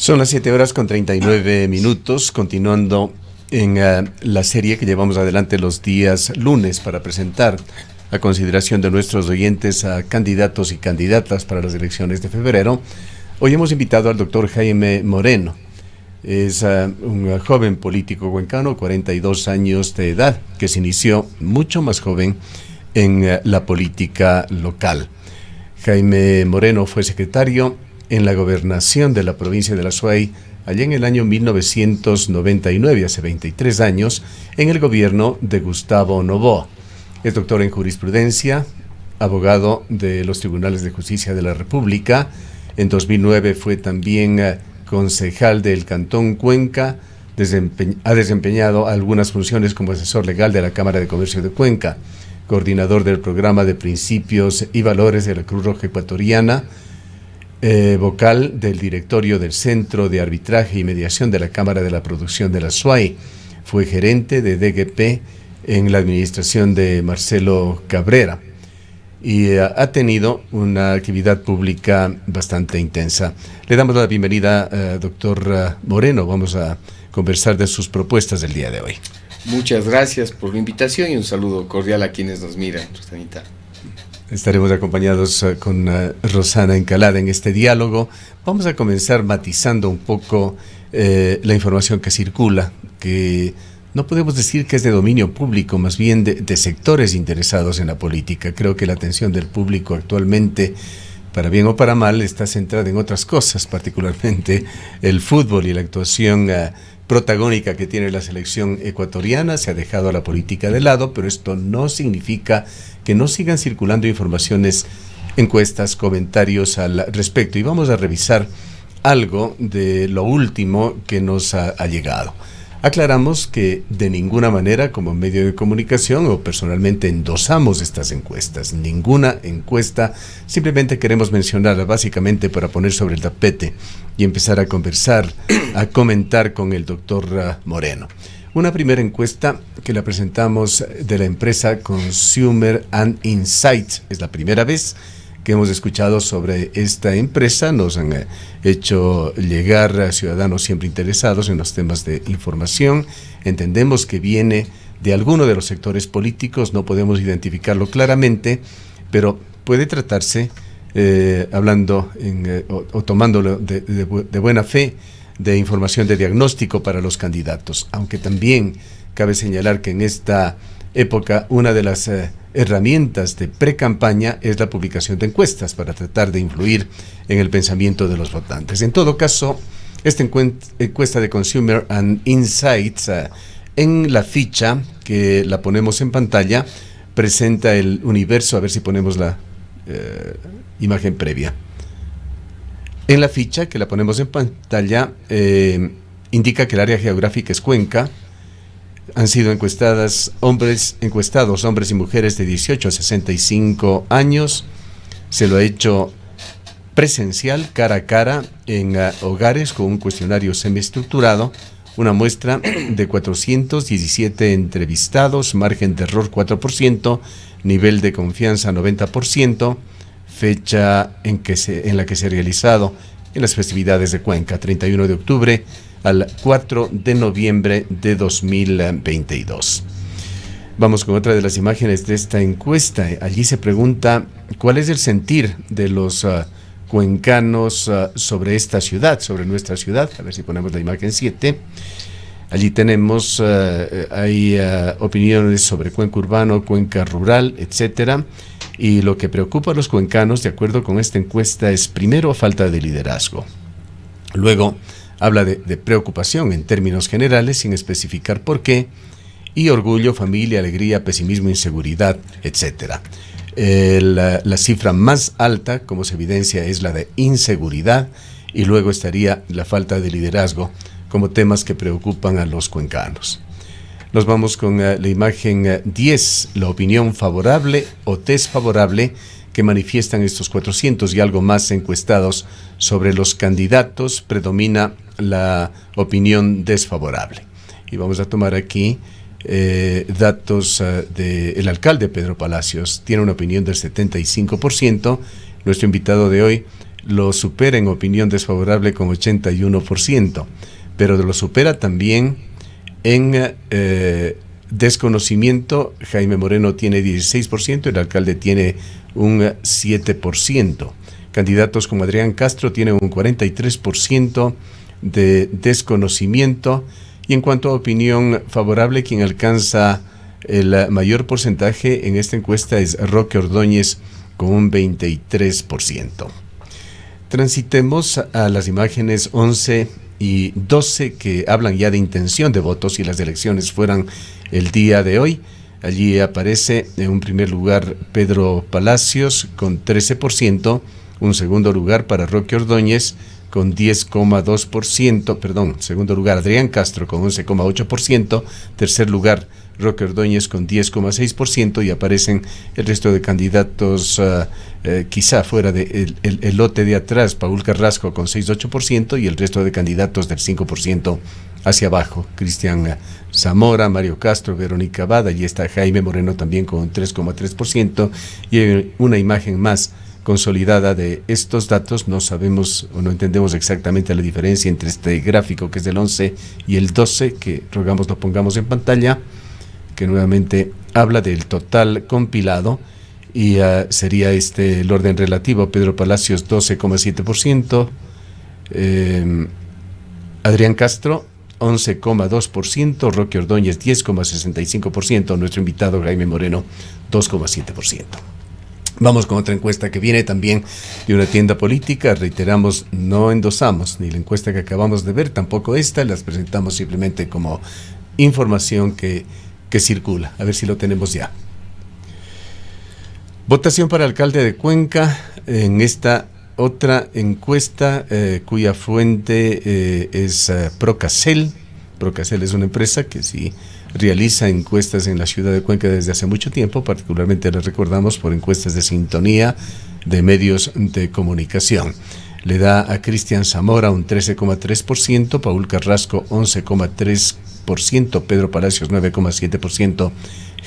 Son las 7 horas con 39 minutos, continuando en la serie que llevamos adelante los días lunes para presentar a consideración de nuestros oyentes a candidatos y candidatas para las elecciones de febrero. Hoy hemos invitado al doctor Jaime Moreno. Es un joven político cuencano, 42 años de edad, que se inició mucho más joven en la política local. Jaime Moreno fue secretario en la gobernación de la provincia de La Suay, allá en el año 1999, hace 23 años, en el gobierno de Gustavo Noboa. Es doctor en jurisprudencia, abogado de los Tribunales de Justicia de la República. En 2009 fue también concejal del Cantón Cuenca. Ha desempeñado algunas funciones como asesor legal de la Cámara de Comercio de Cuenca, coordinador del programa de Principios y Valores de la Cruz Roja Ecuatoriana, vocal del directorio del Centro de Arbitraje y Mediación de la Cámara de la Producción de La Suay. Fue gerente de DGP en la administración de Marcelo Cabrera y ha tenido una actividad pública bastante intensa. Le damos la bienvenida, doctor Moreno. Vamos a conversar de sus propuestas del día de hoy. Muchas gracias por la invitación y un saludo cordial a quienes nos miran, Rosanita. Estaremos acompañados con Rosana Encalada en este diálogo. Vamos a comenzar matizando un poco la información que circula, que no podemos decir que es de dominio público, más bien de sectores interesados en la política. Creo que la atención del público actualmente, para bien o para mal, está centrada en otras cosas, particularmente el fútbol y la actuación protagónica que tiene la selección ecuatoriana. Se ha dejado a la política de lado, pero esto no significa que no sigan circulando informaciones, encuestas, comentarios al respecto. Y vamos a revisar algo de lo último que nos ha llegado. Aclaramos que de ninguna manera como medio de comunicación o personalmente endosamos estas encuestas, ninguna encuesta, simplemente queremos mencionarla básicamente para poner sobre el tapete y empezar a conversar, a comentar con el doctor Moreno. Una primera encuesta que la presentamos de la empresa Consumer and Insight, es la primera vez que hemos escuchado sobre esta empresa. Nos han hecho llegar a ciudadanos siempre interesados en los temas de información. Entendemos que viene de alguno de los sectores políticos, no podemos identificarlo claramente, pero puede tratarse, hablando o tomándolo de buena fe, de información de diagnóstico para los candidatos, aunque también cabe señalar que en esta época una de las herramientas de pre-campaña es la publicación de encuestas para tratar de influir en el pensamiento de los votantes. En todo caso, esta encuesta de Consumer and Insights, en la ficha que la ponemos en pantalla, presenta el universo. A ver si ponemos la imagen previa. En la ficha que la ponemos en pantalla, indica que el área geográfica es Cuenca. Han sido encuestados hombres y mujeres de 18 a 65 años. Se lo ha hecho presencial, cara a cara, en hogares con un cuestionario semiestructurado. Una muestra de 417 entrevistados, margen de error 4%, nivel de confianza 90%, fecha en la que se ha realizado en las festividades de Cuenca, 31 de octubre al 4 de noviembre de 2022. Vamos con otra de las imágenes de esta encuesta. Allí se pregunta cuál es el sentir de los cuencanos sobre esta ciudad, sobre nuestra ciudad. A ver si ponemos la imagen 7. Allí tenemos, hay opiniones sobre Cuenca urbano, Cuenca rural, etcétera. Y lo que preocupa a los cuencanos, de acuerdo con esta encuesta, es primero falta de liderazgo. Luego habla de preocupación en términos generales, sin especificar por qué, y orgullo, familia, alegría, pesimismo, inseguridad, etc. La cifra más alta, como se evidencia, es la de inseguridad, y luego estaría la falta de liderazgo como temas que preocupan a los cuencanos. Nos vamos con la imagen 10, la opinión favorable o desfavorable que manifiestan estos 400 y algo más encuestados sobre los candidatos. Predomina la opinión desfavorable. Y vamos a tomar aquí datos del alcalde Pedro Palacios. Tiene una opinión del 75%. Nuestro invitado de hoy, lo supera en opinión desfavorable con 81%, pero lo supera también en desconocimiento. Jaime Moreno tiene 16%, el alcalde tiene un 7%. Candidatos como Adrián Castro tienen un 43% de desconocimiento, y en cuanto a opinión favorable, quien alcanza el mayor porcentaje en esta encuesta es Roque Ordóñez con un 23%. Transitemos a las imágenes 11 y 12 que hablan ya de intención de votos si las elecciones fueran el día de hoy. Allí aparece en un primer lugar Pedro Palacios con 13%, un segundo lugar para Roque Ordóñez con 10,2%, segundo lugar Adrián Castro con 11,8%, tercer lugar Roque Ordóñez con 10,6%, y aparecen el resto de candidatos quizá fuera del el lote de atrás: Paul Carrasco con 6,8% y el resto de candidatos del 5% hacia abajo: Cristian Zamora, Mario Castro, Verónica Abad. Allí está Jaime Moreno también con 3,3%, y hay una imagen más consolidada de estos datos. No sabemos o no entendemos exactamente la diferencia entre este gráfico que es del 11 y el 12, que rogamos lo pongamos en pantalla, que nuevamente habla del total compilado, y sería el orden relativo: Pedro Palacios 12,7%, Adrián Castro 11,2%, Roque Ordóñez 10,65%, nuestro invitado Jaime Moreno 2,7%. Vamos con otra encuesta que viene también de una tienda política. Reiteramos, no endosamos ni la encuesta que acabamos de ver, tampoco esta, las presentamos simplemente como información que circula. A ver si lo tenemos ya. Votación para alcalde de Cuenca en esta otra encuesta cuya fuente es Procacel. Procacel es una empresa que sí realiza encuestas en la ciudad de Cuenca desde hace mucho tiempo. Particularmente les recordamos por encuestas de sintonía de medios de comunicación. Le da a Cristian Zamora un 13,3%, Paul Carrasco 11,3%, Pedro Palacios 9,7%,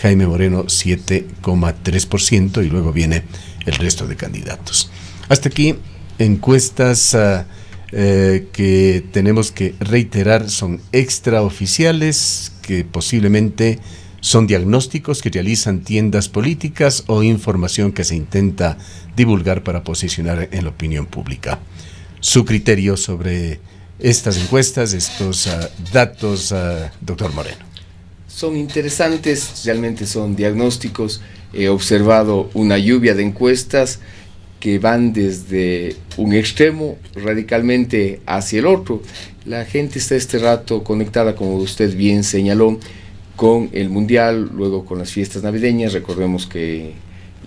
Jaime Moreno 7,3%, y luego viene el resto de candidatos. Hasta aquí encuestas que tenemos que reiterar son extraoficiales, que posiblemente son diagnósticos que realizan tiendas políticas o información que se intenta divulgar para posicionar en la opinión pública. Su criterio sobre estas encuestas, estos datos, doctor Moreno. Son interesantes, realmente son diagnósticos. He observado una lluvia de encuestas que van desde un extremo radicalmente hacia el otro. La gente está este rato conectada, como usted bien señaló, con el Mundial, luego con las fiestas navideñas. Recordemos que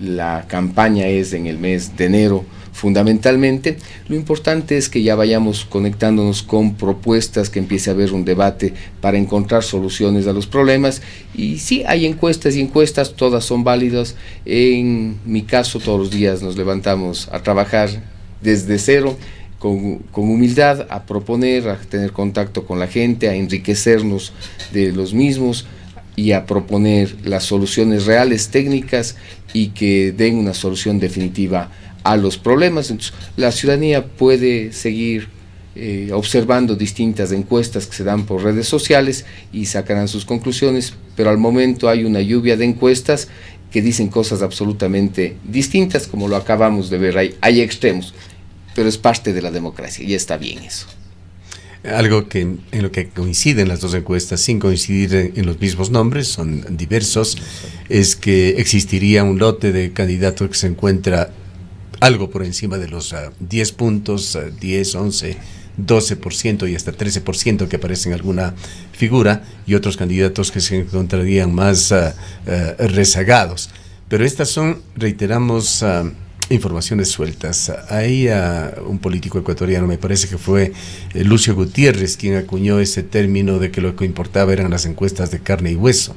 la campaña es en el mes de enero fundamentalmente. Lo importante es que ya vayamos conectándonos con propuestas, que empiece a haber un debate para encontrar soluciones a los problemas. Y sí, hay encuestas y encuestas, todas son válidas. En mi caso, todos los días nos levantamos a trabajar desde cero, con humildad, a proponer, a tener contacto con la gente, a enriquecernos de los mismos y a proponer las soluciones reales, técnicas, y que den una solución definitiva a los problemas. Entonces, la ciudadanía puede seguir observando distintas encuestas que se dan por redes sociales y sacarán sus conclusiones, pero al momento hay una lluvia de encuestas que dicen cosas absolutamente distintas, como lo acabamos de ver. Hay extremos, pero es parte de la democracia y está bien eso. Algo que en lo que coinciden las dos encuestas, sin coincidir en los mismos nombres, son diversos, es que existiría un lote de candidatos que se encuentra algo por encima de los 10 puntos, 10, 11, 12% y hasta 13% que aparece en alguna figura, y otros candidatos que se encontrarían más rezagados. Pero estas son, reiteramos, informaciones sueltas. Hay un político ecuatoriano, me parece que fue Lucio Gutiérrez, quien acuñó ese término de que lo que importaba eran las encuestas de carne y hueso.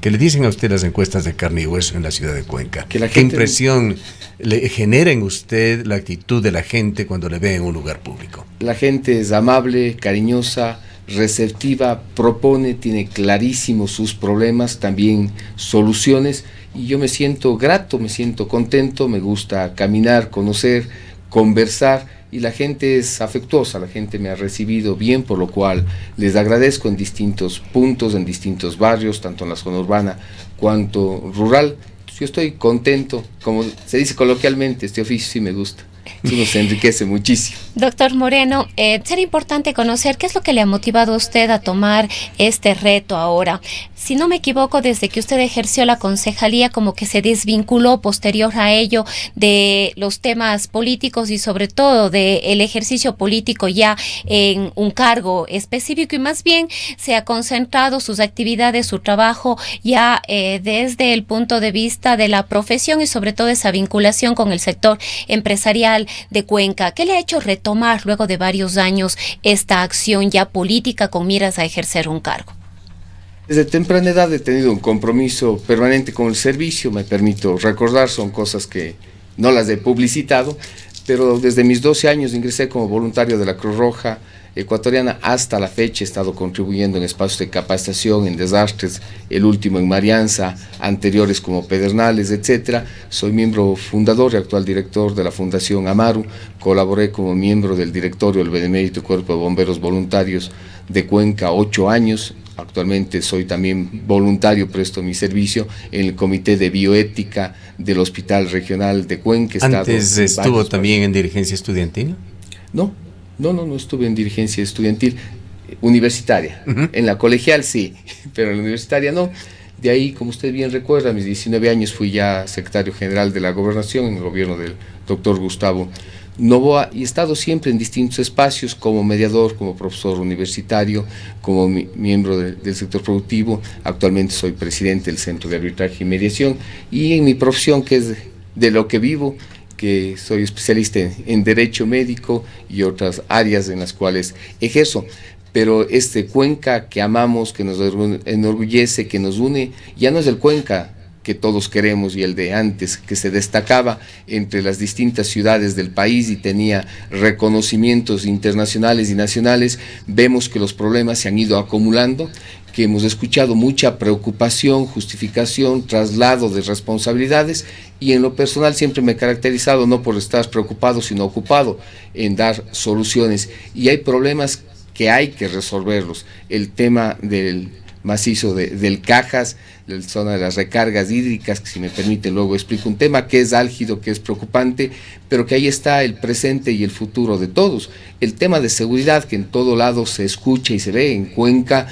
¿Qué le dicen a usted las encuestas de carne y hueso en la ciudad de Cuenca? ¿Qué impresión le genera en usted la actitud de la gente cuando le ve en un lugar público? La gente es amable, cariñosa, receptiva, propone, tiene clarísimos sus problemas, también soluciones, y yo me siento grato, me siento contento, me gusta caminar, conocer, conversar, y la gente es afectuosa, la gente me ha recibido bien, por lo cual les agradezco en distintos puntos, en distintos barrios, tanto en la zona urbana cuanto rural. Yo estoy contento, como se dice coloquialmente, este oficio sí me gusta. Eso nos enriquece muchísimo. Doctor Moreno, sería importante conocer qué es lo que le ha motivado a usted a tomar este reto ahora. Si no me equivoco, desde que usted ejerció la concejalía, como que se desvinculó posterior a ello de los temas políticos y sobre todo del ejercicio político ya en un cargo específico, y más bien se ha concentrado sus actividades, su trabajo ya desde el punto de vista de la profesión y sobre todo esa vinculación con el sector empresarial de Cuenca. ¿Qué le ha hecho retomar luego de varios años esta acción ya política con miras a ejercer un cargo? Desde temprana edad he tenido un compromiso permanente con el servicio, me permito recordar, son cosas que no las he publicitado, pero desde mis 12 años ingresé como voluntario de la Cruz Roja Ecuatoriana. Hasta la fecha he estado contribuyendo en espacios de capacitación, en desastres, el último en Marianza, anteriores como Pedernales, etcétera. Soy miembro fundador y actual director de la Fundación Amaru, colaboré como miembro del directorio del Benemérito Cuerpo de Bomberos Voluntarios de Cuenca 8 años, actualmente soy también voluntario, presto mi servicio en el Comité de Bioética del Hospital Regional de Cuenca. ¿Antes estuvo también en dirigencia estudiantil? No estuve en dirigencia estudiantil universitaria. En la colegial sí, pero en la universitaria no. De ahí, como usted bien recuerda, a mis 19 años fui ya secretario general de la Gobernación en el gobierno del doctor Gustavo Noboa, y he estado siempre en distintos espacios como mediador, como profesor universitario, como miembro del sector productivo. Actualmente soy presidente del Centro de Arbitraje y Mediación, y en mi profesión, que es de lo que vivo, que soy especialista en derecho médico y otras áreas en las cuales ejerzo. Pero este Cuenca que amamos, que nos enorgullece, que nos une, ya no es el Cuenca que todos queremos y el de antes, que se destacaba entre las distintas ciudades del país y tenía reconocimientos internacionales y nacionales. Vemos que los problemas se han ido acumulando, que hemos escuchado mucha preocupación, justificación, traslado de responsabilidades, y en lo personal siempre me he caracterizado no por estar preocupado, sino ocupado en dar soluciones, y hay problemas que hay que resolverlos. El tema del macizo del Cajas, la zona de las recargas hídricas, que si me permite luego explico, un tema que es álgido, que es preocupante, pero que ahí está el presente y el futuro de todos. El tema de seguridad, que en todo lado se escucha y se ve en Cuenca,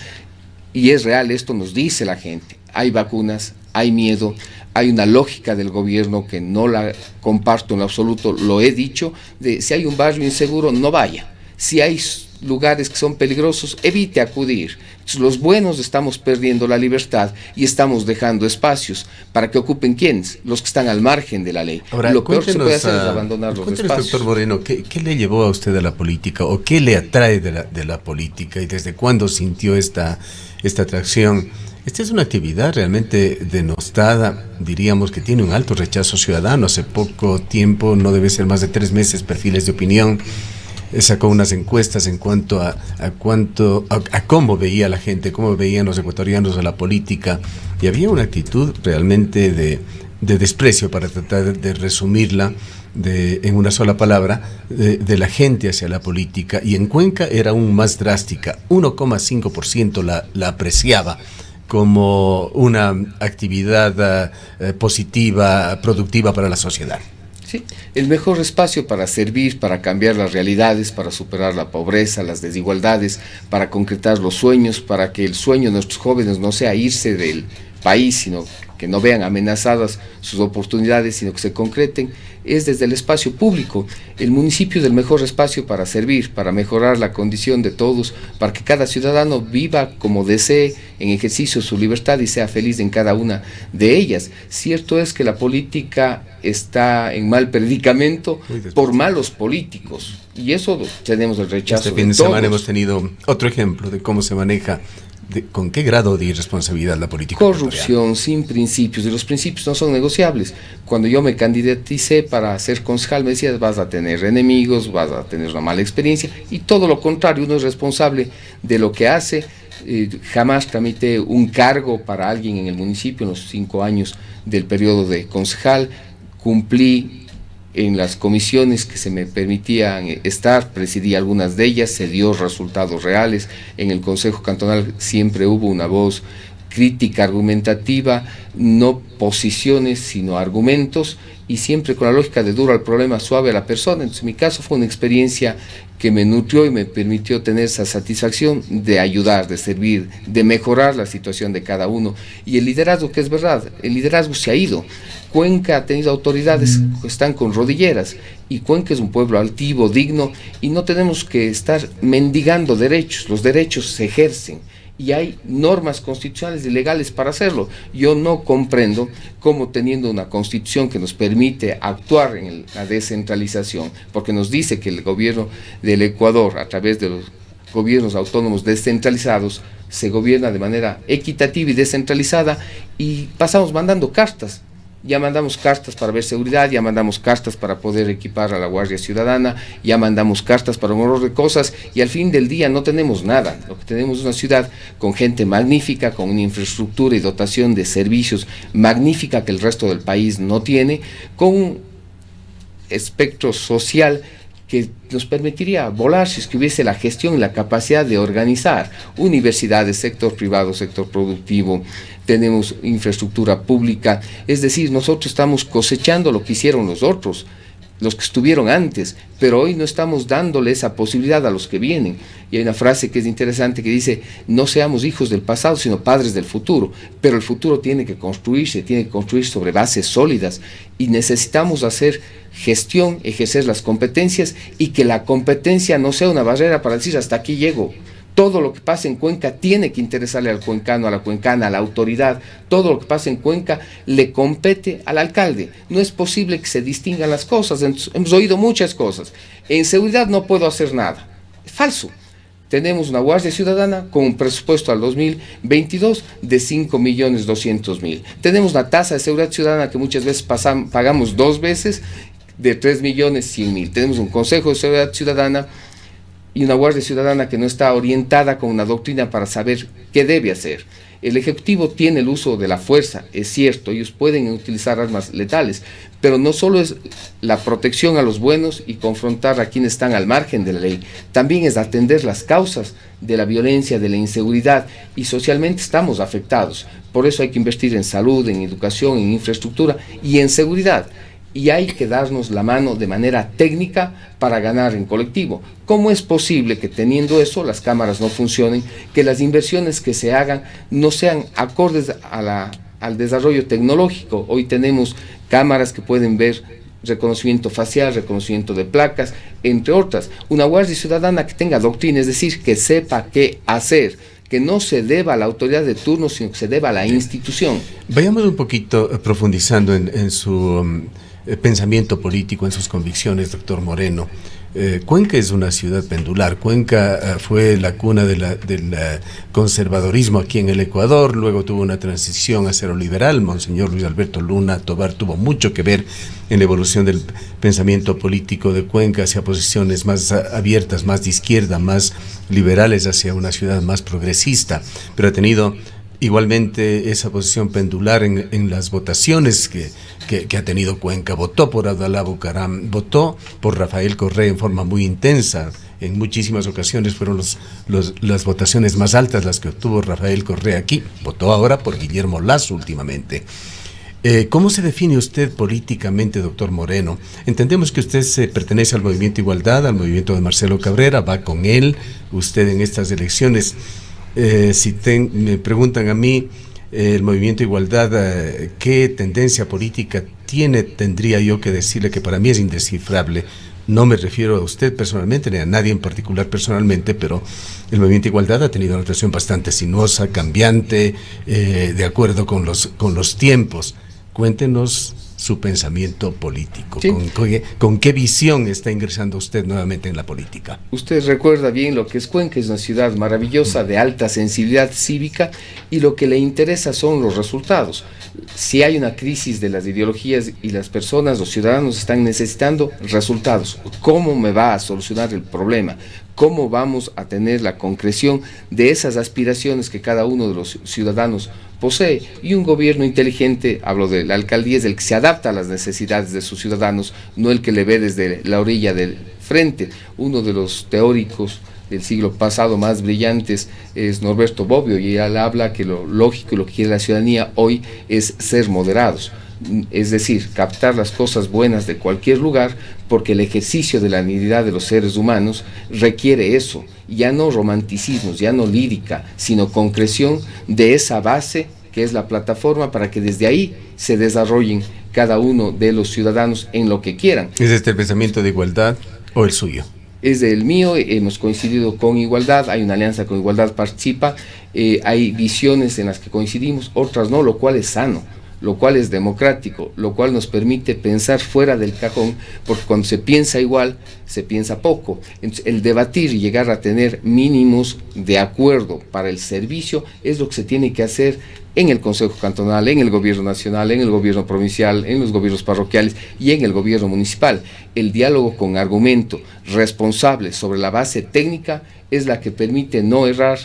y es real, esto nos dice la gente. Hay vacunas, hay miedo, hay una lógica del gobierno que no la comparto en lo absoluto, lo he dicho, de si hay un barrio inseguro, no vaya. Si hay lugares que son peligrosos, evite acudir. Entonces, los buenos estamos perdiendo la libertad y estamos dejando espacios para que ocupen ¿quiénes? Los que están al margen de la ley. Ahora, lo peor que se puede hacer es abandonar los espacios. Doctor Moreno, ¿qué le llevó a usted a la política o qué le atrae de la política y desde cuándo sintió esta atracción? Esta es una actividad realmente denostada, diríamos que tiene un alto rechazo ciudadano. Hace poco tiempo, no debe ser más de 3 meses, Perfiles de Opinión sacó unas encuestas en cuanto a cómo veía la gente, cómo veían los ecuatorianos a la política, y había una actitud realmente de desprecio, para tratar de resumirla en una sola palabra, de la gente hacia la política, y en Cuenca era aún más drástica. 1,5% la apreciaba como una actividad positiva, productiva para la sociedad. Sí, el mejor espacio para servir, para cambiar las realidades, para superar la pobreza, las desigualdades, para concretar los sueños, para que el sueño de nuestros jóvenes no sea irse del país, sino que no vean amenazadas sus oportunidades, sino que se concreten, es desde el espacio público. El municipio es el mejor espacio para servir, para mejorar la condición de todos, para que cada ciudadano viva como desee, en ejercicio de su libertad, y sea feliz en cada una de ellas. Cierto es que la política está en mal predicamento por malos políticos, y eso tenemos el rechazo. Este fin de semana hemos tenido otro ejemplo de cómo se maneja, con qué grado de irresponsabilidad la política. Corrupción sin principios, y los principios no son negociables. Cuando yo me candidaticé para ser concejal, me decías, vas a tener enemigos, vas a tener una mala experiencia, y todo lo contrario, uno es responsable de lo que hace. Jamás tramité un cargo para alguien en el municipio en los 5 años del periodo de concejal. Cumplí En las comisiones que se me permitían estar, presidí algunas de ellas, se dio resultados reales. En el Consejo Cantonal siempre hubo una voz crítica, argumentativa, no posiciones, sino argumentos, y siempre con la lógica de duro al problema, suave a la persona. Entonces, en mi caso fue una experiencia que me nutrió y me permitió tener esa satisfacción de ayudar, de servir, de mejorar la situación de cada uno. Y el liderazgo, que es verdad, el liderazgo se ha ido. Cuenca ha tenido autoridades que están con rodilleras, y Cuenca es un pueblo altivo, digno, y no tenemos que estar mendigando derechos. Los derechos se ejercen, y hay normas constitucionales y legales para hacerlo. Yo no comprendo cómo, teniendo una constitución que nos permite actuar en la descentralización, porque nos dice que el gobierno del Ecuador, a través de los gobiernos autónomos descentralizados, se gobierna de manera equitativa y descentralizada, y pasamos mandando cartas. Ya mandamos cartas para ver seguridad, ya mandamos cartas para poder equipar a la Guardia Ciudadana, ya mandamos cartas para un horror de cosas, y al fin del día no tenemos nada. Lo que tenemos es una ciudad con gente magnífica, con una infraestructura y dotación de servicios magnífica que el resto del país no tiene, con un espectro social que nos permitiría volar si es que hubiese la gestión y la capacidad de organizar universidades, sector privado, sector productivo. Tenemos infraestructura pública, es decir, nosotros estamos cosechando lo que hicieron los otros, los que estuvieron antes, pero hoy no estamos dándole esa posibilidad a los que vienen. Y hay una frase que es interesante que dice: no seamos hijos del pasado, sino padres del futuro. Pero el futuro tiene que construirse sobre bases sólidas, y necesitamos hacer gestión, ejercer las competencias, y que la competencia no sea una barrera para decir hasta aquí llego. Todo lo que pasa en Cuenca tiene que interesarle al cuencano, a la cuencana, a la autoridad. Todo lo que pasa en Cuenca le compete al alcalde. No es posible que se distingan las cosas. Hemos oído muchas cosas. En seguridad no puedo hacer nada. Es falso. Tenemos una Guardia Ciudadana con un presupuesto al 2022 de 5.200.000. Tenemos una tasa de seguridad ciudadana que muchas veces pagamos 2 veces, de 3.100.000. Tenemos un Consejo de Seguridad Ciudadana y una Guardia Ciudadana que no está orientada con una doctrina para saber qué debe hacer. El Ejecutivo tiene el uso de la fuerza, es cierto, ellos pueden utilizar armas letales, pero no solo es la protección a los buenos y confrontar a quienes están al margen de la ley, también es atender las causas de la violencia, de la inseguridad, y socialmente estamos afectados. Por eso hay que invertir en salud, en educación, en infraestructura y en seguridad. Y hay que darnos la mano de manera técnica para ganar en colectivo. ¿Cómo es posible que, teniendo eso, las cámaras no funcionen, que las inversiones que se hagan no sean acordes al desarrollo tecnológico? Hoy tenemos cámaras que pueden ver reconocimiento facial, reconocimiento de placas, entre otras. Una Guardia Ciudadana que tenga doctrina, es decir, que sepa qué hacer, que no se deba a la autoridad de turno, sino que se deba a la institución. Vayamos un poquito profundizando en su pensamiento político, en sus convicciones, doctor Moreno. Cuenca es una ciudad pendular. Cuenca fue la cuna del conservadorismo aquí en el Ecuador, luego tuvo una transición a cero liberal. Monseñor Luis Alberto Luna Tobar tuvo mucho que ver en la evolución del pensamiento político de Cuenca hacia posiciones más abiertas, más de izquierda, más liberales, hacia una ciudad más progresista, pero ha tenido igualmente esa posición pendular en las votaciones que ha tenido Cuenca. Votó por Abdalá Bucaram, votó por Rafael Correa en forma muy intensa. En muchísimas ocasiones fueron las votaciones más altas las que obtuvo Rafael Correa aquí. Votó ahora por Guillermo Lasso últimamente. ¿Cómo se define usted políticamente, doctor Moreno? Entendemos que usted pertenece al Movimiento Igualdad, al movimiento de Marcelo Cabrera, va con él, usted en estas elecciones. Me preguntan a mí, el Movimiento Igualdad, ¿qué tendencia política tendría yo que decirle que para mí es indescifrable? No me refiero a usted personalmente, ni a nadie en particular personalmente, pero el Movimiento Igualdad ha tenido una relación bastante sinuosa, cambiante, de acuerdo con los tiempos. Cuéntenos su pensamiento político. Sí. ¿Con qué visión está ingresando usted nuevamente en la política? Usted recuerda bien lo que es Cuenca, es una ciudad maravillosa de alta sensibilidad cívica, y lo que le interesa son los resultados. Si hay una crisis de las ideologías y las personas, los ciudadanos están necesitando resultados. ¿Cómo me va a solucionar el problema? ¿Cómo vamos a tener la concreción de esas aspiraciones que cada uno de los ciudadanos posee. Y un gobierno inteligente, hablo de la alcaldía, es el que se adapta a las necesidades de sus ciudadanos, no el que le ve desde la orilla del frente. Uno de los teóricos del siglo pasado más brillantes es Norberto Bobbio, y él habla que lo lógico y lo que quiere la ciudadanía hoy es ser moderados, es decir, captar las cosas buenas de cualquier lugar, porque el ejercicio de la dignidad de los seres humanos requiere eso, ya no romanticismos, ya no lírica, sino concreción de esa base que es la plataforma para que desde ahí se desarrollen cada uno de los ciudadanos en lo que quieran. ¿Es este el pensamiento de igualdad o el suyo? Es el mío, hemos coincidido con Igualdad, hay una alianza con Igualdad Participa, hay visiones en las que coincidimos, otras no, lo cual es sano, lo cual es democrático, lo cual nos permite pensar fuera del cajón, porque cuando se piensa igual, se piensa poco. Entonces, el debatir y llegar a tener mínimos de acuerdo para el servicio es lo que se tiene que hacer en el Consejo Cantonal, en el Gobierno Nacional, en el Gobierno Provincial, en los gobiernos parroquiales y en el Gobierno Municipal. El diálogo con argumento responsable sobre la base técnica es la que permite no errar,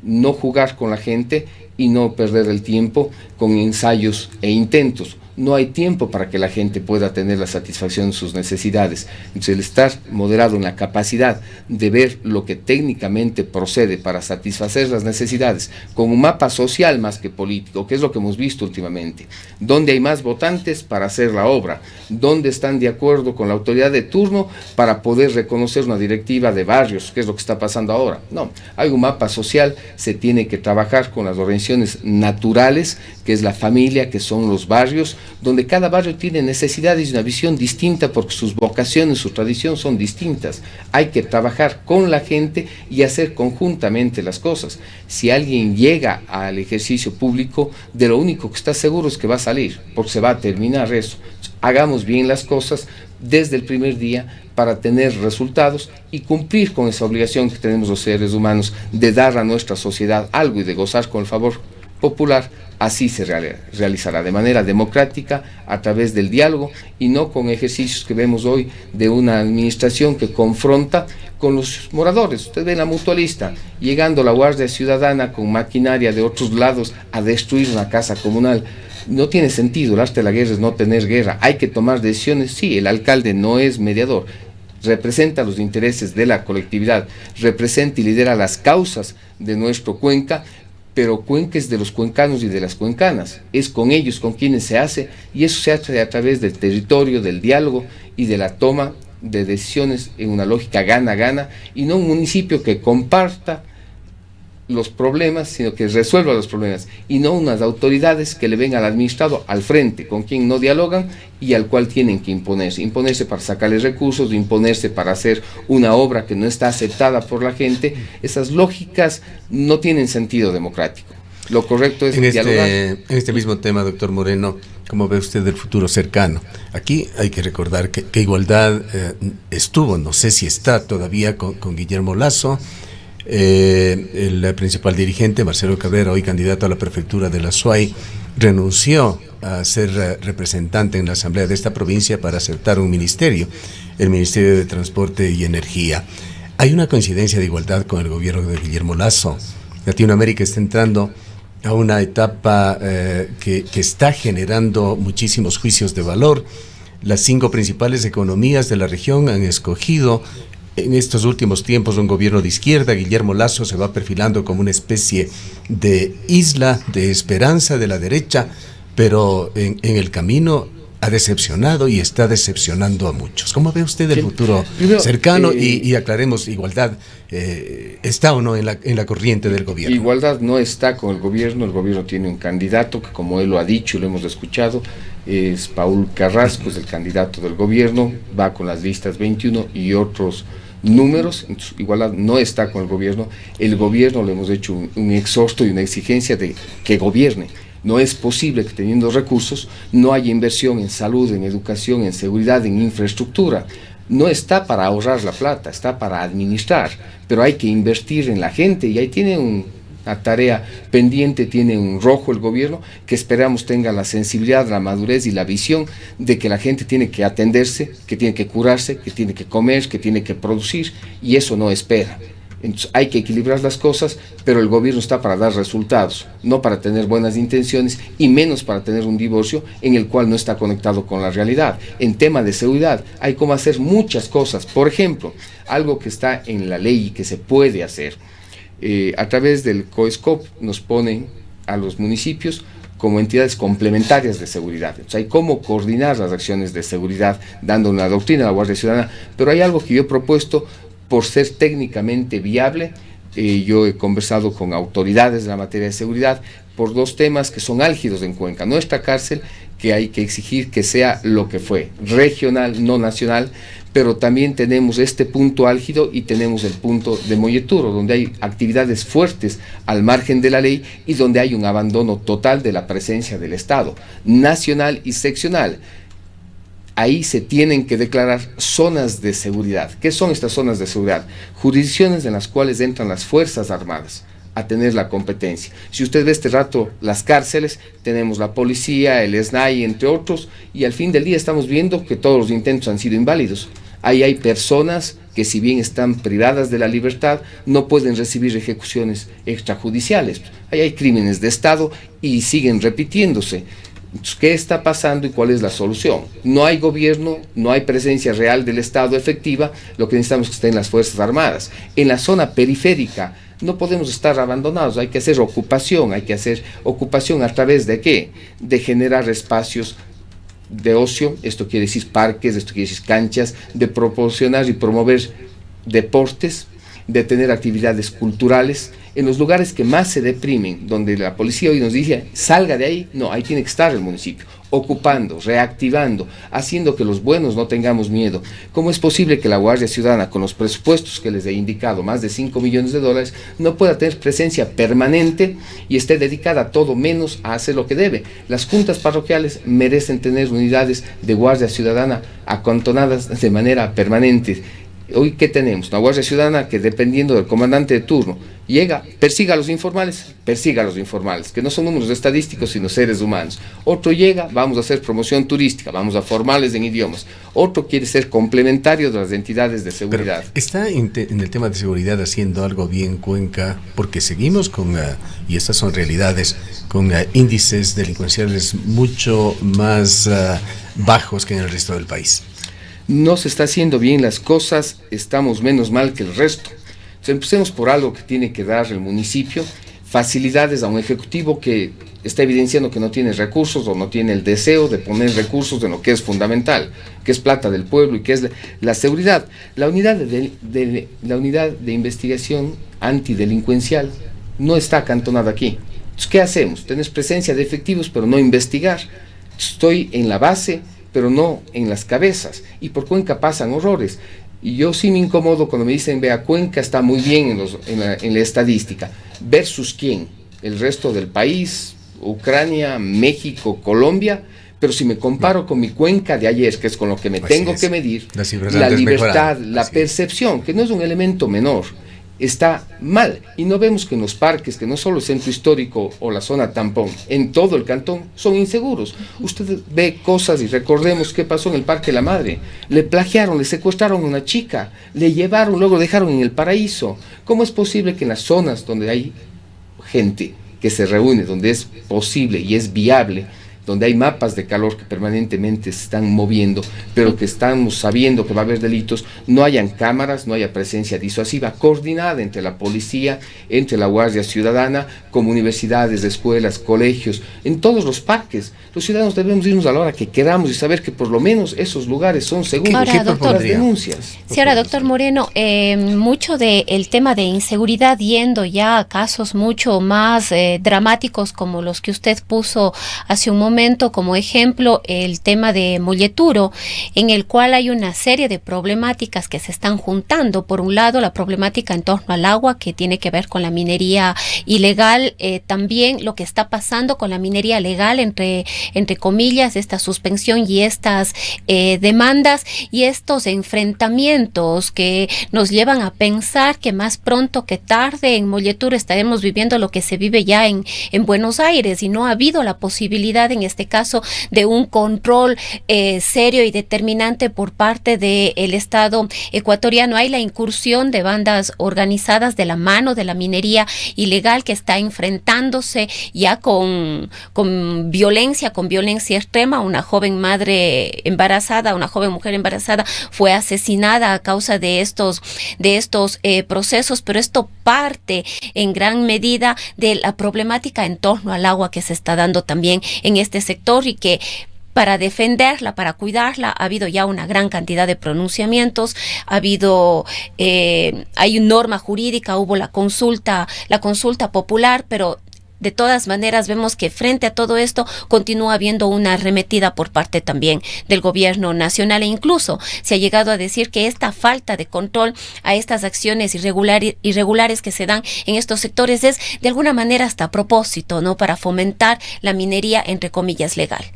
no jugar con la gente y no perder el tiempo con ensayos e intentos. No hay tiempo para que la gente pueda tener la satisfacción de sus necesidades. Entonces, el estar moderado en la capacidad de ver lo que técnicamente procede para satisfacer las necesidades, con un mapa social más que político, que es lo que hemos visto últimamente. ¿Dónde hay más votantes para hacer la obra? ¿Dónde están de acuerdo con la autoridad de turno para poder reconocer una directiva de barrios? ¿Qué es lo que está pasando ahora? No, hay un mapa social, se tiene que trabajar con las organizaciones naturales, que es la familia, que son los barrios, donde cada barrio tiene necesidades y una visión distinta porque sus vocaciones, su tradición son distintas. Hay que trabajar con la gente y hacer conjuntamente las cosas. Si alguien llega al ejercicio público, de lo único que está seguro es que va a salir, porque se va a terminar eso. Hagamos bien las cosas desde el primer día para tener resultados y cumplir con esa obligación que tenemos los seres humanos de dar a nuestra sociedad algo y de gozar con el favor popular. Así se realizará de manera democrática, a través del diálogo y no con ejercicios que vemos hoy de una administración que confronta con los moradores. Usted ve la Mutualista, llegando la Guardia Ciudadana con maquinaria de otros lados a destruir una casa comunal. No tiene sentido, el arte de la guerra es no tener guerra, hay que tomar decisiones. Sí, el alcalde no es mediador, representa los intereses de la colectividad, representa y lidera las causas de nuestro Cuenca, pero Cuenca es de los cuencanos y de las cuencanas, es con ellos con quienes se hace, y eso se hace a través del territorio, del diálogo y de la toma de decisiones en una lógica gana-gana, y no un municipio que comparta los problemas, sino que resuelva los problemas, y no unas autoridades que le ven al administrado al frente, con quien no dialogan y al cual tienen que imponerse para sacarles recursos, imponerse para hacer una obra que no está aceptada por la gente. Esas lógicas no tienen sentido democrático. Lo correcto es dialogar. En este mismo tema, doctor Moreno, ¿cómo ve usted el futuro cercano? Aquí hay que recordar que Igualdad estuvo, no sé si está todavía con Guillermo Lasso. El principal dirigente, Marcelo Cabrera, hoy candidato a la prefectura de la Azuay, renunció a ser representante en la asamblea de esta provincia para aceptar un ministerio, el Ministerio de Transporte y Energía. Hay una coincidencia de Igualdad con el gobierno de Guillermo Lasso. Latinoamérica está entrando a una etapa que está generando muchísimos juicios de valor. Las 5 principales economías de la región han escogido en estos últimos tiempos un gobierno de izquierda. Guillermo Lasso se va perfilando como una especie de isla de esperanza de la derecha, pero en el camino ha decepcionado y está decepcionando a muchos. ¿Cómo ve usted el futuro cercano? Y aclaremos, Igualdad ¿está o no en la corriente del gobierno? Igualdad no está con el gobierno tiene un candidato que, como él lo ha dicho y lo hemos escuchado, es Paul Carrasco, es el candidato del gobierno, va con las listas 21 y otros números. Entonces, Igualdad no está con el gobierno le hemos hecho un exhorto y una exigencia de que gobierne. No es posible que teniendo recursos no haya inversión en salud, en educación, en seguridad, en infraestructura. No está para ahorrar la plata, está para administrar, pero hay que invertir en la gente, y ahí tiene una tarea pendiente, tiene un rojo el gobierno, que esperamos tenga la sensibilidad, la madurez y la visión de que la gente tiene que atenderse, que tiene que curarse, que tiene que comer, que tiene que producir, y eso no espera. Entonces hay que equilibrar las cosas, pero el gobierno está para dar resultados, no para tener buenas intenciones y menos para tener un divorcio en el cual no está conectado con la realidad. En tema de seguridad hay como hacer muchas cosas. Por ejemplo, algo que está en la ley y que se puede hacer. A través del COESCOP nos ponen a los municipios como entidades complementarias de seguridad. Entonces hay cómo coordinar las acciones de seguridad dando una doctrina a la Guardia Ciudadana, pero hay algo que yo he propuesto por ser técnicamente viable. Yo he conversado con autoridades de la materia de seguridad por dos temas que son álgidos en Cuenca. Nuestra cárcel, que hay que exigir que sea lo que fue, regional, no nacional, pero también tenemos este punto álgido y tenemos el punto de Molleturo, donde hay actividades fuertes al margen de la ley y donde hay un abandono total de la presencia del Estado, nacional y seccional. Ahí se tienen que declarar zonas de seguridad. ¿Qué son estas zonas de seguridad? Jurisdicciones en las cuales entran las Fuerzas Armadas a tener la competencia. Si usted ve este rato las cárceles, tenemos la policía, el SNAI, entre otros, y al fin del día estamos viendo que todos los intentos han sido inválidos. Ahí hay personas que, si bien están privadas de la libertad, no pueden recibir ejecuciones extrajudiciales. Ahí hay crímenes de Estado y siguen repitiéndose. Entonces, ¿qué está pasando y cuál es la solución? No hay gobierno, no hay presencia real del Estado efectiva, lo que necesitamos es que estén las Fuerzas Armadas. En la zona periférica no podemos estar abandonados, hay que hacer ocupación ¿a través de qué? De generar espacios de ocio, esto quiere decir parques, esto quiere decir canchas, de proporcionar y promover deportes, de tener actividades culturales, en los lugares que más se deprimen, donde la policía hoy nos dice, salga de ahí, no, ahí tiene que estar el municipio, ocupando, reactivando, haciendo que los buenos no tengamos miedo. ¿Cómo es posible que la Guardia Ciudadana, con los presupuestos que les he indicado, más de 5 millones de dólares, no pueda tener presencia permanente y esté dedicada todo menos a hacer lo que debe? Las juntas parroquiales merecen tener unidades de Guardia Ciudadana acantonadas de manera permanente. Hoy, ¿qué tenemos? Una Guardia Ciudadana que, dependiendo del comandante de turno, llega, persiga a los informales, que no son números estadísticos, sino seres humanos. Otro llega, vamos a hacer promoción turística, vamos a formarles en idiomas. Otro quiere ser complementario de las entidades de seguridad. Pero ¿está en el tema de seguridad haciendo algo bien Cuenca? Porque seguimos con, y estas son realidades, con índices delincuenciales mucho más bajos que en el resto del país. No se está haciendo bien las cosas, estamos menos mal que el resto. Entonces, empecemos por algo que tiene que dar el municipio, facilidades a un ejecutivo que está evidenciando que no tiene recursos o no tiene el deseo de poner recursos en lo que es fundamental, que es plata del pueblo y que es la seguridad. La unidad de investigación antidelincuencial no está acantonada aquí. Entonces, ¿qué hacemos? Tenés presencia de efectivos, pero no investigar. Estoy en la base, pero no en las cabezas, y por Cuenca pasan horrores, y yo sí me incomodo cuando me dicen, vea, Cuenca está muy bien en la estadística, versus quién, el resto del país, Ucrania, México, Colombia, pero si me comparo con mi Cuenca de ayer, que es con lo que me tengo que medir, la libertad, la percepción, que no es un elemento menor, está mal, y no vemos que en los parques, que no solo el centro histórico o la zona tampón, en todo el cantón son inseguros. Usted ve cosas, y recordemos qué pasó en el Parque La Madre, le plagiaron, le secuestraron a una chica, le llevaron, luego dejaron en el paraíso. ¿Cómo es posible que en las zonas donde hay gente que se reúne, donde es posible y es viable, donde hay mapas de calor que permanentemente se están moviendo, pero que estamos sabiendo que va a haber delitos, no hayan cámaras, no haya presencia disuasiva coordinada entre la policía, entre la Guardia Ciudadana, como universidades, escuelas, colegios, en todos los parques? Los ciudadanos debemos irnos a la hora que queramos y saber que por lo menos esos lugares son seguros. Ahora, doctor, las denuncias. Sí, ahora, doctor Moreno, mucho del tema de inseguridad yendo ya a casos mucho más dramáticos como los que usted puso hace un momento, como ejemplo el tema de Molleturo, en el cual hay una serie de problemáticas que se están juntando. Por un lado, la problemática en torno al agua, que tiene que ver con la minería ilegal, también lo que está pasando con la minería legal, entre comillas, esta suspensión y estas demandas y estos enfrentamientos que nos llevan a pensar que más pronto que tarde en Molleturo estaremos viviendo lo que se vive ya en Buenos Aires, y no ha habido la posibilidad en este caso, de un control serio y determinante por parte del Estado ecuatoriano. Hay la incursión de bandas organizadas de la mano de la minería ilegal, que está enfrentándose ya con violencia extrema. Una joven madre embarazada, una joven mujer embarazada fue asesinada a causa de estos procesos, pero esto parte en gran medida de la problemática en torno al agua que se está dando también en este sector, y que para defenderla, para cuidarla, ha habido ya una gran cantidad de pronunciamientos, hay una norma jurídica, hubo la consulta popular, pero de todas maneras vemos que frente a todo esto continúa habiendo una arremetida por parte también del gobierno nacional, e incluso se ha llegado a decir que esta falta de control a estas acciones irregulares que se dan en estos sectores es de alguna manera hasta a propósito, ¿no?, para fomentar la minería, entre comillas, legal.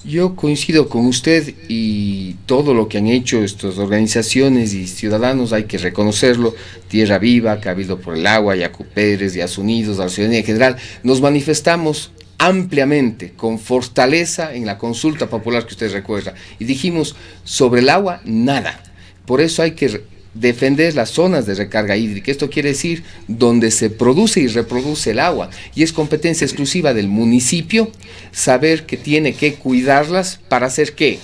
Yo coincido con usted, y todo lo que han hecho estas organizaciones y ciudadanos hay que reconocerlo. Tierra Viva, Cabildo por el Agua, Yacu Pérez, Yas Unidos, la ciudadanía en general, nos manifestamos ampliamente, con fortaleza, en la consulta popular que usted recuerda, y dijimos sobre el agua nada. Por eso hay que defender las zonas de recarga hídrica. Esto quiere decir donde se produce y reproduce el agua, y es competencia exclusiva del municipio saber que tiene que cuidarlas para hacer ¿qué?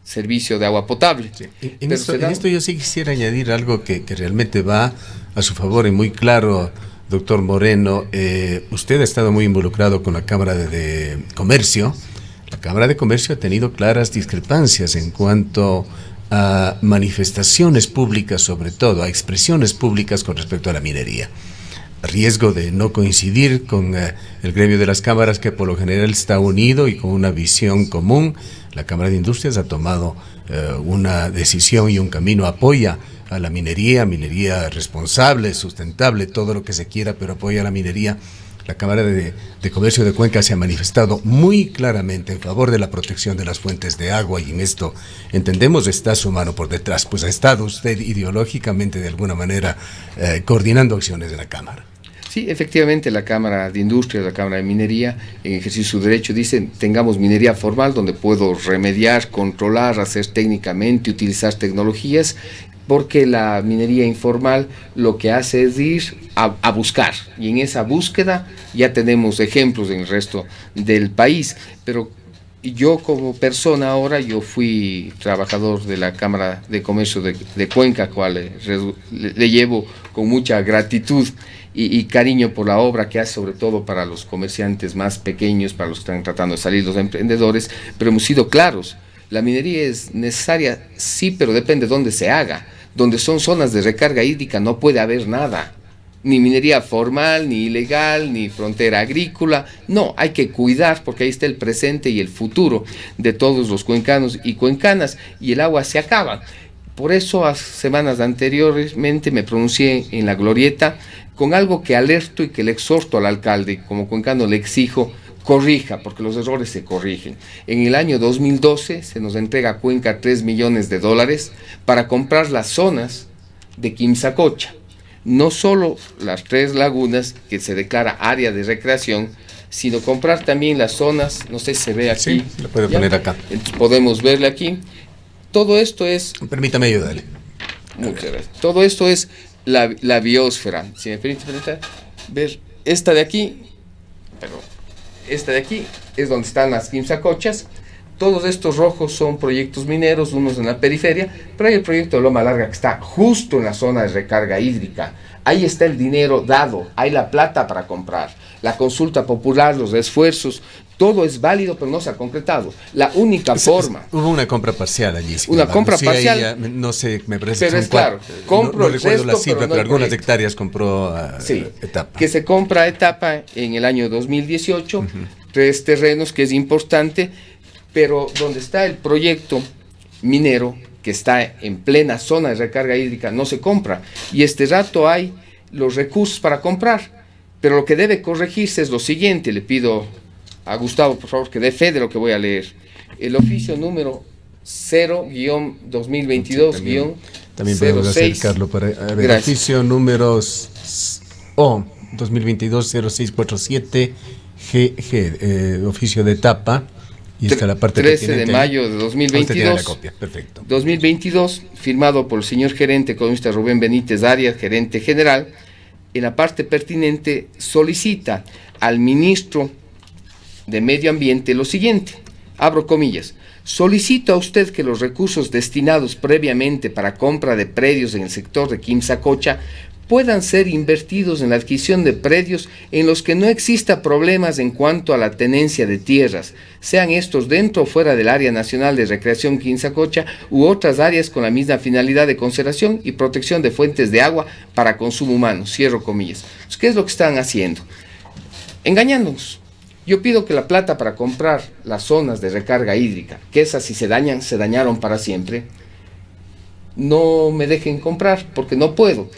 Servicio de agua potable. Sí. En esto yo sí quisiera añadir algo que realmente va a su favor y muy claro, doctor Moreno. Usted ha estado muy involucrado con la Cámara de Comercio. La Cámara de Comercio ha tenido claras discrepancias en cuanto a manifestaciones públicas, sobre todo a expresiones públicas con respecto a la minería. Riesgo de no coincidir con el gremio de las cámaras, que por lo general está unido y con una visión común. La Cámara de Industrias ha tomado una decisión y un camino, apoya a la minería responsable, sustentable, todo lo que se quiera, pero apoya a la minería. La Cámara de Comercio de Cuenca se ha manifestado muy claramente en favor de la protección de las fuentes de agua, y en esto entendemos está su mano por detrás, pues ha estado usted ideológicamente de alguna manera coordinando acciones de la Cámara. Sí, efectivamente, la Cámara de Industria, la Cámara de Minería, en ejercicio de su derecho, dicen, tengamos minería formal donde puedo remediar, controlar, hacer técnicamente, utilizar tecnologías, porque la minería informal lo que hace es ir a buscar, y en esa búsqueda ya tenemos ejemplos en el resto del país. Pero yo como persona ahora, yo fui trabajador de la Cámara de Comercio de Cuenca, cual le llevo con mucha gratitud y cariño por la obra que hace, sobre todo para los comerciantes más pequeños, para los que están tratando de salir, los emprendedores, pero hemos sido claros. La minería es necesaria, sí, pero depende de dónde se haga. Donde son zonas de recarga hídrica no puede haber nada, ni minería formal, ni ilegal, ni frontera agrícola. No, hay que cuidar, porque ahí está el presente y el futuro de todos los cuencanos y cuencanas, y el agua se acaba. Por eso, a semanas anteriormente me pronuncié en la glorieta con algo que alerto y que le exhorto al alcalde, como cuencano le exijo, corrija, porque los errores se corrigen. En el año 2012 se nos entrega a Cuenca $3 millones para comprar las zonas de Quimsacocha. No solo las 3 lagunas que se declara área de recreación, sino comprar también las zonas, no sé si se ve aquí. Sí, lo puede poner acá. Entonces podemos verle aquí. Todo esto es... Permítame ayudarle. Muchas gracias. Todo esto es la biosfera. Si me permite ver esta de aquí, pero esta de aquí es donde están las Quimsacochas. Todos estos rojos son proyectos mineros, unos en la periferia, pero hay el proyecto de Loma Larga que está justo en la zona de recarga hídrica. Ahí está el dinero dado, hay la plata para comprar. La consulta popular, los esfuerzos, todo es válido, pero no se ha concretado. La única forma... Hubo una compra parcial allí. Una compra parcial. Ya, no sé, me parece pero es claro, compro no el recuerdo resto, la cifra, pero no algunas hectáreas compró sí, etapa. Que se compra etapa en el año 2018, 3 terrenos, que es importante, pero donde está el proyecto minero, que está en plena zona de recarga hídrica, no se compra. Y este rato hay los recursos para comprar. Pero lo que debe corregirse es lo siguiente. Le pido a Gustavo, por favor, que dé fe de lo que voy a leer. El oficio número 0-2022- También podemos acercarlo para ver. Oficio número 2022-0647 oficio de tapa, y está la parte 13 de mayo de 2022. La copia. Perfecto. 2022, firmado por el señor gerente economista Rubén Benítez Arias, gerente general. En la parte pertinente solicita al ministro de Medio Ambiente lo siguiente, abro comillas: solicito a usted que los recursos destinados previamente para compra de predios en el sector de Quimsacocha puedan ser invertidos en la adquisición de predios en los que no exista problemas en cuanto a la tenencia de tierras, sean estos dentro o fuera del Área Nacional de Recreación Quimsacocha u otras áreas con la misma finalidad de conservación y protección de fuentes de agua para consumo humano, cierro comillas. ¿Qué es lo que están haciendo? Engañándonos. Yo pido que la plata para comprar las zonas de recarga hídrica, que esas si se dañan, se dañaron para siempre, no me dejen comprar porque no puedo.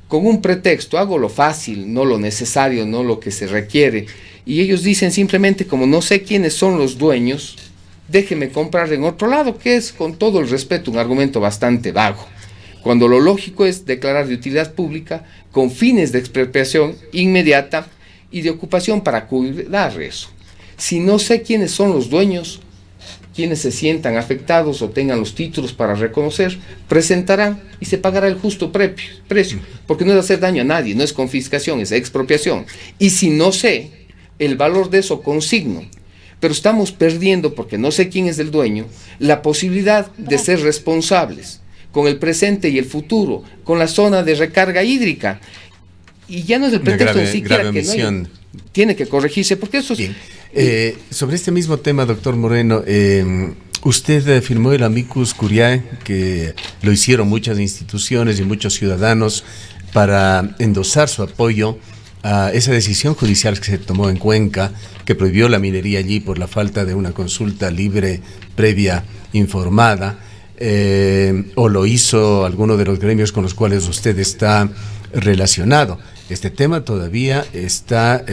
Con un pretexto, hago lo fácil, no lo necesario, no lo que se requiere. Y ellos dicen simplemente, como no sé quiénes son los dueños, déjeme comprar en otro lado, que es, con todo el respeto, un argumento bastante vago. Cuando lo lógico es declarar de utilidad pública con fines de expropiación inmediata y de ocupación para cuidar eso. Si no sé quiénes son los dueños, quienes se sientan afectados o tengan los títulos para reconocer, presentarán y se pagará el justo precio, porque no es hacer daño a nadie, no es confiscación, es expropiación. Y si no sé el valor de eso, consigno. Pero estamos perdiendo, porque no sé quién es el dueño, la posibilidad de ser responsables con el presente y el futuro, con la zona de recarga hídrica. Y ya no es el pretexto ni siquiera que no tiene que corregirse, porque eso es... Bien. Sobre este mismo tema, doctor Moreno, usted firmó el amicus curiae, que lo hicieron muchas instituciones y muchos ciudadanos para endosar su apoyo a esa decisión judicial que se tomó en Cuenca, que prohibió la minería allí por la falta de una consulta libre, previa, informada, o lo hizo alguno de los gremios con los cuales usted está relacionado. Este tema todavía está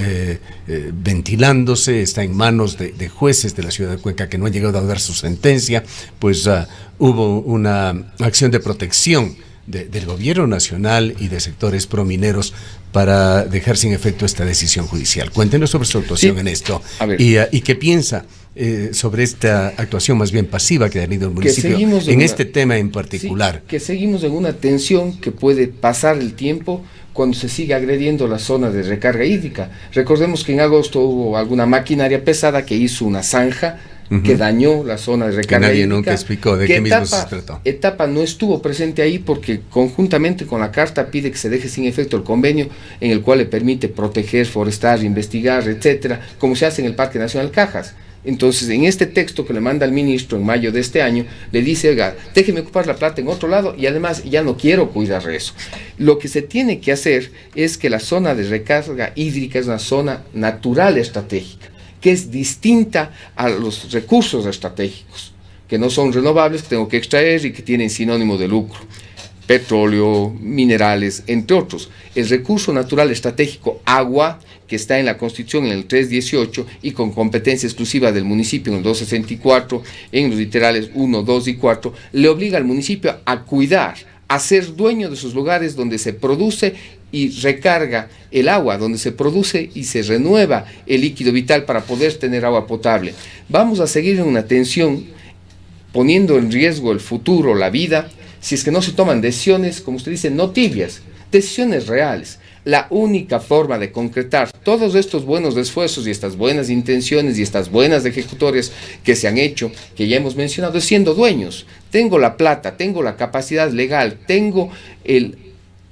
ventilándose, está en manos de jueces de la ciudad de Cuenca que no han llegado a dar su sentencia, pues hubo una acción de protección del gobierno nacional y de sectores promineros para dejar sin efecto esta decisión judicial. Cuéntenos sobre su actuación en esto y qué piensa sobre esta actuación más bien pasiva que ha tenido el municipio en este tema en particular. Sí, que seguimos en una tensión que puede pasar el tiempo cuando se sigue agrediendo la zona de recarga hídrica. Recordemos que en agosto hubo alguna maquinaria pesada que hizo una zanja que dañó la zona de recarga hídrica. Que nadie nunca explicó de qué mismo se trató. Etapa no estuvo presente ahí porque conjuntamente con la carta pide que se deje sin efecto el convenio en el cual le permite proteger, forestar, investigar, etcétera, como se hace en el Parque Nacional Cajas. Entonces, en este texto que le manda al ministro en mayo de este año, le dice, oiga, déjeme ocupar la plata en otro lado y además ya no quiero cuidar eso. Lo que se tiene que hacer es que la zona de recarga hídrica es una zona natural estratégica, que es distinta a los recursos estratégicos, que no son renovables, que tengo que extraer y que tienen sinónimo de lucro. Petróleo, minerales, entre otros. El recurso natural estratégico agua, que está en la Constitución en el 318 y con competencia exclusiva del municipio en el 264, en los literales 1, 2 y 4, le obliga al municipio a cuidar, a ser dueño de sus lugares donde se produce y recarga el agua, donde se produce y se renueva el líquido vital para poder tener agua potable. Vamos a seguir en una tensión, poniendo en riesgo el futuro, la vida, si es que no se toman decisiones, como usted dice, no tibias, decisiones reales. La única forma de concretar todos estos buenos esfuerzos y estas buenas intenciones y estas buenas ejecutorias que se han hecho, que ya hemos mencionado, es siendo dueños. Tengo la plata, tengo la capacidad legal, tengo el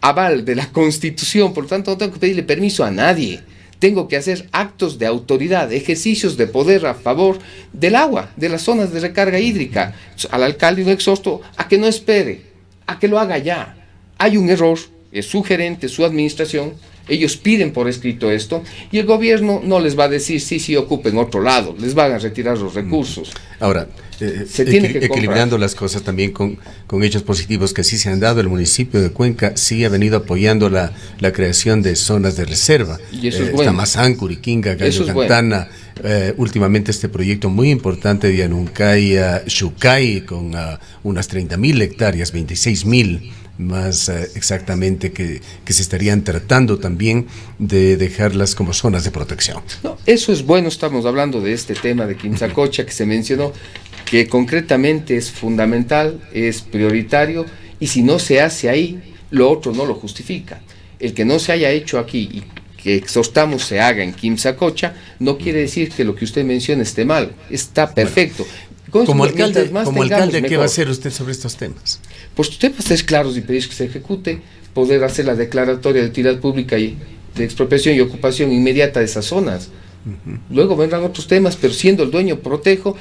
aval de la Constitución, por lo tanto no tengo que pedirle permiso a nadie. Tengo que hacer actos de autoridad, ejercicios de poder a favor del agua, de las zonas de recarga hídrica. Al alcalde un exhorto a que no espere, a que lo haga ya. Hay un error, es su gerente, su administración, ellos piden por escrito esto y el gobierno no les va a decir sí, ocupen otro lado, les van a retirar los recursos. Ahora, equilibrando las cosas también con hechos positivos que sí se han dado, el municipio de Cuenca sí ha venido apoyando la creación de zonas de reserva. Y eso es bueno. Tamazán, Curiquinga, Gallo Cantana, últimamente este proyecto muy importante de Anuncay, Xucay, con unas 30.000 hectáreas, 26.000 más exactamente que se estarían tratando también de dejarlas como zonas de protección. No, eso es bueno, estamos hablando de este tema de Quimsacocha que se mencionó, que concretamente es fundamental, es prioritario, y si no se hace ahí, lo otro no lo justifica. El que no se haya hecho aquí y que exhortamos se haga en Quimsacocha, no quiere decir que lo que usted menciona esté mal, está perfecto. Bueno, como alcalde, ¿qué va a hacer usted sobre estos temas? Pues temas es claros y pedir que se ejecute, poder hacer la declaratoria de utilidad pública y de expropiación y ocupación inmediata de esas zonas. Luego vendrán otros temas, pero siendo el dueño protejo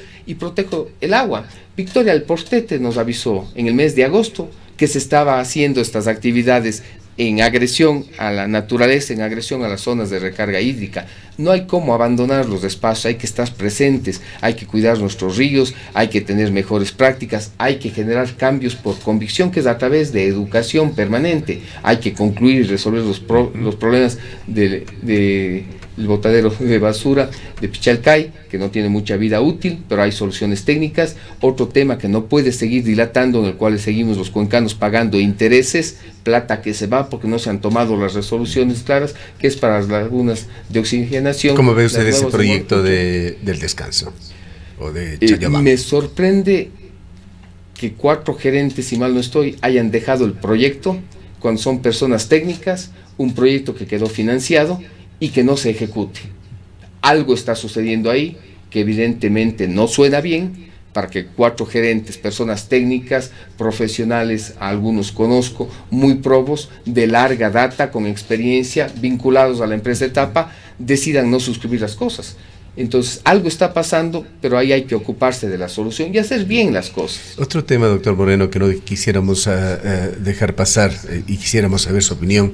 el agua. Victoria Alportete nos avisó en el mes de agosto que se estaba haciendo estas actividades en agresión a la naturaleza, en agresión a las zonas de recarga hídrica. No hay cómo abandonar los espacios, hay que estar presentes, hay que cuidar nuestros ríos, hay que tener mejores prácticas, hay que generar cambios por convicción, que es a través de educación permanente. Hay que concluir y resolver los problemas del botadero de basura de Pichalcay, que no tiene mucha vida útil, pero hay soluciones técnicas. Otro tema que no puede seguir dilatando, en el cual seguimos los cuencanos pagando intereses, plata que se va porque no se han tomado las resoluciones claras, que es para las lagunas de oxigenación. ¿Cómo ve usted ese proyecto del descanso? O de Chayabán? Me sorprende que 4 gerentes, si mal no estoy, hayan dejado el proyecto cuando son personas técnicas, un proyecto que quedó financiado y que no se ejecute. Algo está sucediendo ahí que evidentemente no suena bien, para que 4 gerentes, personas técnicas, profesionales, algunos conozco, muy probos, de larga data, con experiencia, vinculados a la empresa Etapa, decidan no suscribir las cosas. Entonces, algo está pasando, pero ahí hay que ocuparse de la solución y hacer bien las cosas. Otro tema, doctor Moreno, que no quisiéramos dejar pasar y quisiéramos saber su opinión.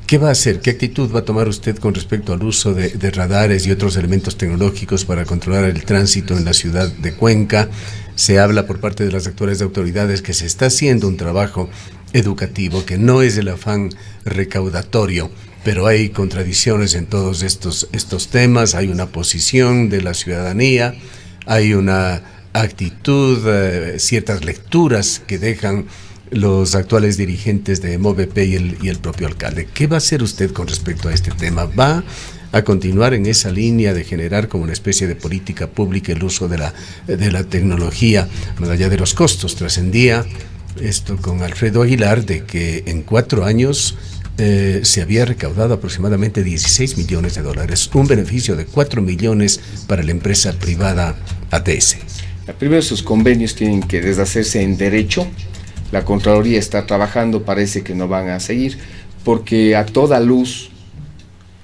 ¿Qué va a hacer? ¿Qué actitud va a tomar usted con respecto al uso de radares y otros elementos tecnológicos para controlar el tránsito en la ciudad de Cuenca? Se habla por parte de las actuales autoridades que se está haciendo un trabajo educativo, que no es el afán recaudatorio, pero hay contradicciones en todos estos temas. Hay una posición de la ciudadanía, hay una actitud, ciertas lecturas que dejan los actuales dirigentes de MOVP y el propio alcalde. ¿Qué va a hacer usted con respecto a este tema? ¿Va a continuar en esa línea de generar como una especie de política pública el uso de la tecnología, más allá de los costos? Trascendía esto con Alfredo Aguilar de que en 4 años se había recaudado aproximadamente $16 millones, un beneficio de 4 millones para la empresa privada ATS. Primero, sus convenios tienen que deshacerse en derecho. La Contraloría está trabajando, parece que no van a seguir, porque a toda luz,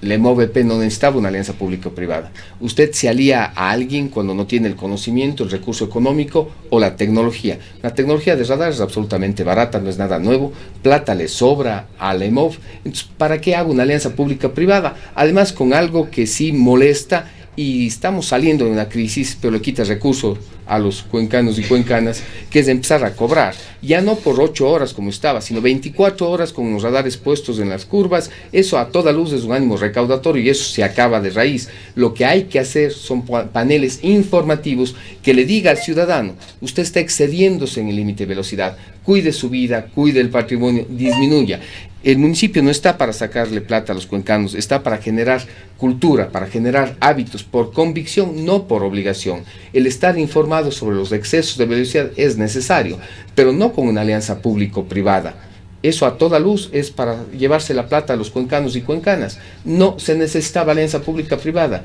la MOVP no necesitaba una alianza público-privada. Usted se alía a alguien cuando no tiene el conocimiento, el recurso económico o la tecnología. La tecnología de radar es absolutamente barata, no es nada nuevo, plata le sobra a la MOV. Entonces, ¿para qué hago una alianza pública-privada? Además, con algo que sí molesta, y estamos saliendo de una crisis, pero le quita recursos a los cuencanos y cuencanas, que es empezar a cobrar, ya no por 8 horas como estaba, sino 24 horas con los radares puestos en las curvas. Eso a toda luz es un ánimo recaudatorio y eso se acaba de raíz. Lo que hay que hacer son paneles informativos que le diga al ciudadano: usted está excediéndose en el límite de velocidad, cuide su vida, cuide el patrimonio, disminuya. El municipio no está para sacarle plata a los cuencanos, está para generar cultura, para generar hábitos por convicción, no por obligación. El estar informado sobre los excesos de velocidad es necesario, pero no con una alianza público-privada. Eso a toda luz es para llevarse la plata a los cuencanos y cuencanas. No se necesitaba alianza pública-privada.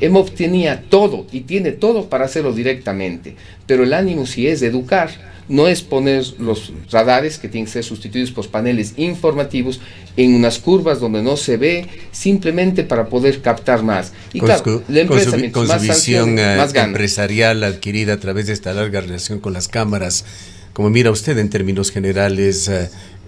EMOV tenía todo y tiene todo para hacerlo directamente, pero el ánimo sí es educar. No es poner los radares, que tienen que ser sustituidos por paneles informativos, en unas curvas donde no se ve, simplemente para poder captar más. Y claro, la empresa, con su visión empresarial adquirida a través de esta larga relación con las cámaras, como mira usted en términos generales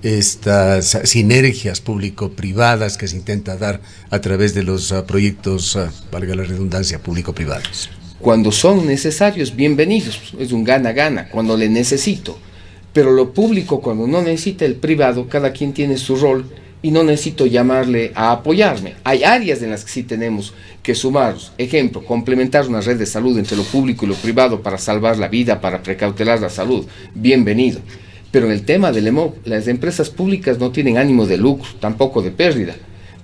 estas sinergias público-privadas que se intenta dar a través de los proyectos, valga la redundancia, público-privados? Cuando son necesarios, bienvenidos, es un gana-gana, cuando le necesito. Pero lo público, cuando no necesita el privado, cada quien tiene su rol y no necesito llamarle a apoyarme. Hay áreas en las que sí tenemos que sumarnos. Ejemplo, complementar una red de salud entre lo público y lo privado para salvar la vida, para precautelar la salud. Bienvenido. Pero en el tema del EMOP, las empresas públicas no tienen ánimo de lucro, tampoco de pérdida.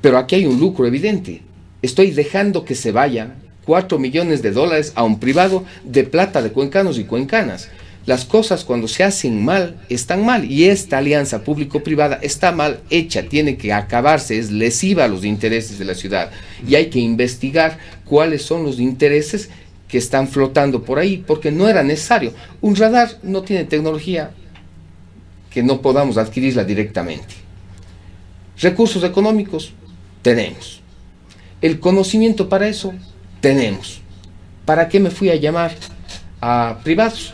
Pero aquí hay un lucro evidente. Estoy dejando que se vayan 4 millones de dólares a un privado de plata de cuencanos y cuencanas. Las cosas cuando se hacen mal, están mal. Y esta alianza público-privada está mal hecha, tiene que acabarse, es lesiva a los intereses de la ciudad. Y hay que investigar cuáles son los intereses que están flotando por ahí, porque no era necesario. Un radar no tiene tecnología que no podamos adquirirla directamente. Recursos económicos, tenemos. El conocimiento para eso, tenemos. ¿Para qué me fui a llamar a privados?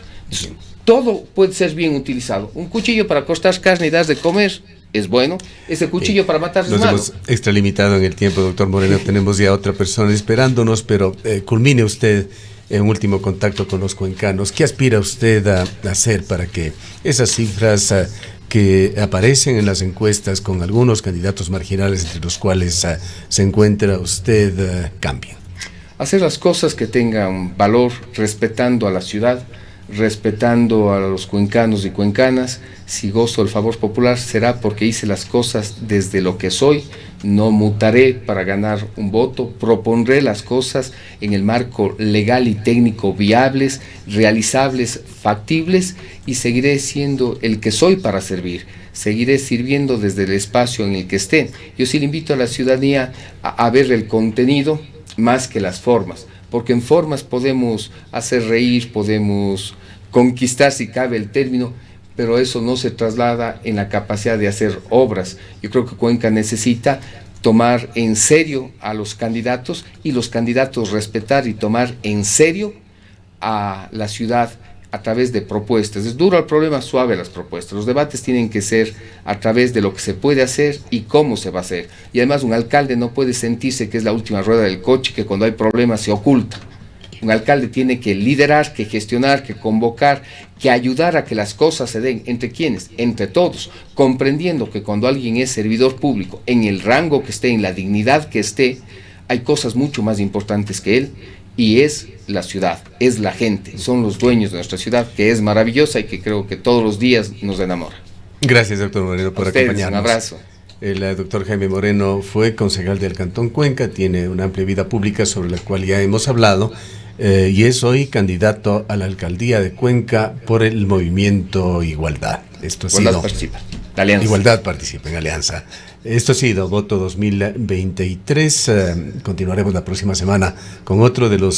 Todo puede ser bien utilizado. Un cuchillo para cortar carne y dar de comer es bueno. Ese cuchillo para matar es malo. Nos hemos extralimitado en el tiempo, doctor Moreno. Tenemos ya otra persona esperándonos, pero culmine usted en último contacto con los cuencanos. ¿Qué aspira usted a hacer para que esas cifras que aparecen en las encuestas con algunos candidatos marginales, entre los cuales se encuentra usted, cambien? Hacer las cosas que tengan valor, respetando a la ciudad, respetando a los cuencanos y cuencanas. Si gozo del favor popular será porque hice las cosas desde lo que soy, no mutaré para ganar un voto, propondré las cosas en el marco legal y técnico viables, realizables, factibles, y seguiré siendo el que soy para servir, seguiré sirviendo desde el espacio en el que esté. Yo sí le invito a la ciudadanía a ver el contenido más que las formas, porque en formas podemos hacer reír, podemos conquistar si cabe el término, pero eso no se traslada en la capacidad de hacer obras. Yo creo que Cuenca necesita tomar en serio a los candidatos y los candidatos respetar y tomar en serio a la ciudad a través de propuestas. Es duro el problema, suave las propuestas. Los debates tienen que ser a través de lo que se puede hacer y cómo se va a hacer. Y además un alcalde no puede sentirse que es la última rueda del coche, que cuando hay problemas se oculta. Un alcalde tiene que liderar, que gestionar, que convocar, que ayudar a que las cosas se den. ¿Entre quiénes? Entre todos, comprendiendo que cuando alguien es servidor público, en el rango que esté, en la dignidad que esté, hay cosas mucho más importantes que él, y es la ciudad, es la gente, son los dueños de nuestra ciudad, que es maravillosa y que creo que todos los días nos enamora. Gracias, doctor Moreno, por acompañarnos. Un abrazo. El doctor Jaime Moreno fue concejal del Cantón Cuenca, tiene una amplia vida pública sobre la cual ya hemos hablado, y es hoy candidato a la alcaldía de Cuenca por el movimiento Igualdad. Esto ha sido Participa. La alianza. Igualdad participa en Alianza. Esto ha sido Voto 2023. Continuaremos la próxima semana con otro de los